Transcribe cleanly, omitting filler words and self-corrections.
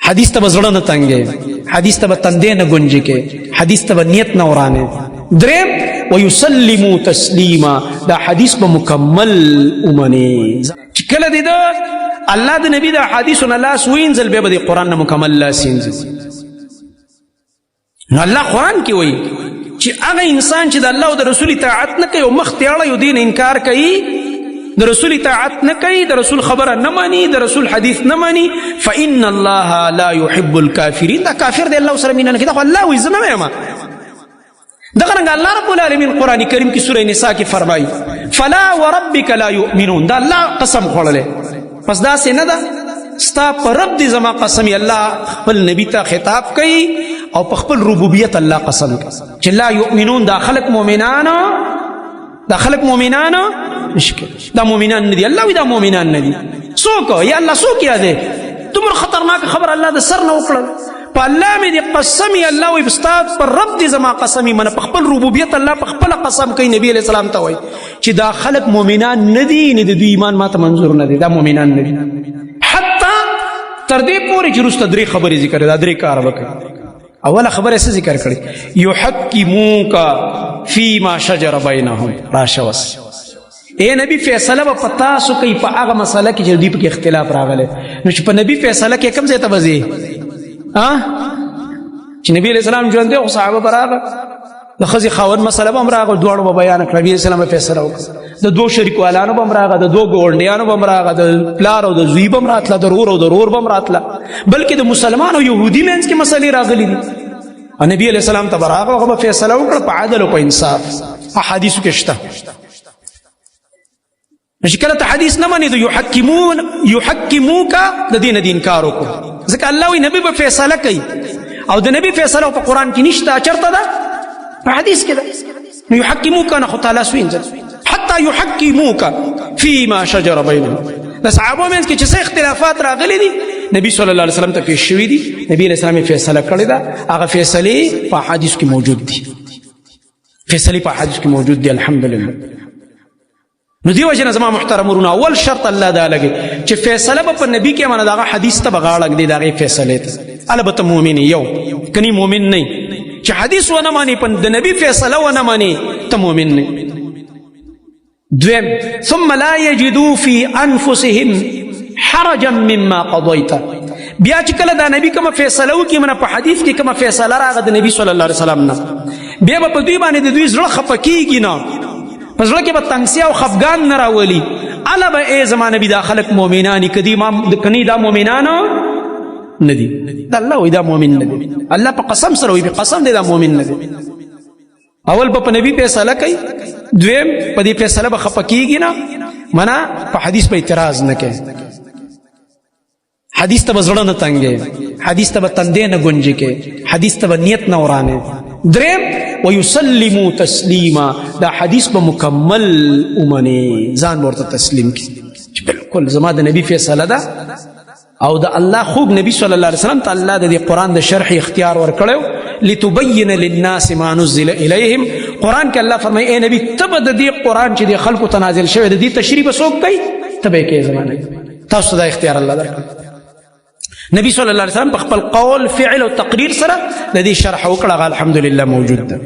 حدیث ته زړه نه تنګې، حدیث ته تندې نه گنجې کې، حدیث ته نیت نه ورانه. دریم ويسلموا تسلیما، دا حدیث به مکمل اومني. چې کله دې دا الله د نبی دا حدیثونه لاس وینځل به د قرآن نه مکمل لاس وینځي. نو الله قرآن کې وایي چې هغه انسان چې د الله او د رسول اطاعت نه کوي او مخ ته اړوي او دین انکار کوي، د رسول اطاعت نه کوي، د رسول خبره نه مانی، د رسول حدیث نه مانی، فإن الله لا يحب الكافرين. دا کافر دی الله سره مینه نه کوي. دا الله وایي، زه نه وایم. دغه رنګ الله رب العالمین قرآن کریم کې سوره نساء کې فرمایي فلا وربک لا یؤمنون. دا الله قسم خوړلی، پس داسې نه ده. ستا په رب دې زما قسم. الله خپل نبی ته خطاب کوي او په خپل ربوبیت الله قسم کوي چې لا یؤمنون. دا خلق مؤمنانو، دا خلق مؤمنانو مشکل، دا مؤمنان نه دي. الله وی دا مؤمنان نه دي. څوک یا الله څوک یادې؟ دومره خطرناک خبر الله د سر نه وکړل. په الله مې دې قسم یې الله وی ستا په رب دې زما قسم یې منه. په خپل ربوبیت الله په خپله قسم کوي. نبی علیه السلام ته وایي چې دا خلق مؤمنان نه دي، نه د دوی ایمان ما ته منظور نه دی، دا مؤمنان نه دي. حتی تر دې پورې چې وروسته درې خبرې ذکر دا درې کار وکړي. اوله خبره څه ذکر کړي؟ یحکموک فیما شجر بینهم. راشه وس اے نبی فیصله به په تاسو کوي په هغه مسله کې چې دوی پکې اختلاف راغلی. نو چې په نبی فیصله کې کوم ځای ته به ځې؟ چې نبی علیه السلام ژوندی خو صحابه به راغله، د ښځې خاوند مسله به هم راغله، دواړو به بیانه کړه. نبي علیه السلام به فیصله وکړه. د دوو شریکوالانو به هم راغله، د دوو ګاونډیانو به هم راغله، د پلار او د زوی به هم راتله، د رور او د رور به هم راتله، بلکې د مسلمان او یهودي منځ کې مسلې راغلي دي. نبی علیه السلام ته به راغله، هغه به فیصله وکړه په عدل او په انصاف. احادیثو کې شته. چې کله ته حدیث نه منې، د یحکموک د دې نه د انکار وکړو. ځکه الله وایي نبی به فیصله کوي او د نبی فیصله په قرآن کې نشته. چېرته ده؟ په حدیث کې ده. نو یحکموک نه خو تعالی سوینځل حتی یحکموک فیما شجر بینهم. د صحابو منځ کې چې څه اختلافات راغلي دي نبی صلی الله علیه وسلم ته پیش شوي دي. نبی علیه السلام فیصله کړې ده، هغه فیصلې په حدیث کې موجود دي. فیصلې په حدیث کې موجود دي. الحمدلله. نو دی وجه نه زما محترم ورونه اول شرط الله دا لګي چې فیصله به په نبی کې منه دغه حدیث ته بغاړه دی دغه فیصله ته البته مؤمن یو کني مؤمن نه چې حدیث ونه مانی په د نبی فیصله ونه مانی ته مؤمن نه. دویم ثم لا يجدوا في انفسهم حرجا مما قضيت. بیا چې کله دا نبی کوم فیصله وکي منه په حدیث کې کوم فیصله راغله د نبی صلی الله علیه وسلم نه، بیا په دوی باندې د دوی زړه خفه کیږي نه، په زړه کې به تنګسیا او خفګان نه راولي. الا به ای زما نبی دا خلق مؤمنان کني دا مؤمنانو نه دي. دا الله وایي دا مؤمن نه دي. الله په قسم سره وایي، په قسم دی دا مؤمن نه دي. اول په نبی فیصله کوي، دویم په دې فیصله به خفه کیږي نه، منه په حدیث په اعتراض نه کوي. حدیث ته به زړه نه تنګې، حدیث ته به تندې نه گنجې کې، حدیث ته به نیت نه ورانه. دریم ويسلموا تسلیما. دا حدیث به مکمل اومني، ځان ورته تسلیم کی چې بالکل زما د نبی فیصله ده او د الله خوب نبی صلی الله علیه وسلم ته الله د قرآن د شرح اختیار ورکړو لتبین للناس ما نزل الیهم. قرآن کې الله فرمایي اے نبی ته به د دې قرآن چې د خلکو ته نازل شوی د دې تشریح به څوک کوي؟ ته به یې کوې. زمانه تاسو دا اختیار الله درکړ. نبی صلی الله علیه وسلم په خپل قول فعل او تقریر سره د دې شرح وکړه. الحمدلله موجود ده.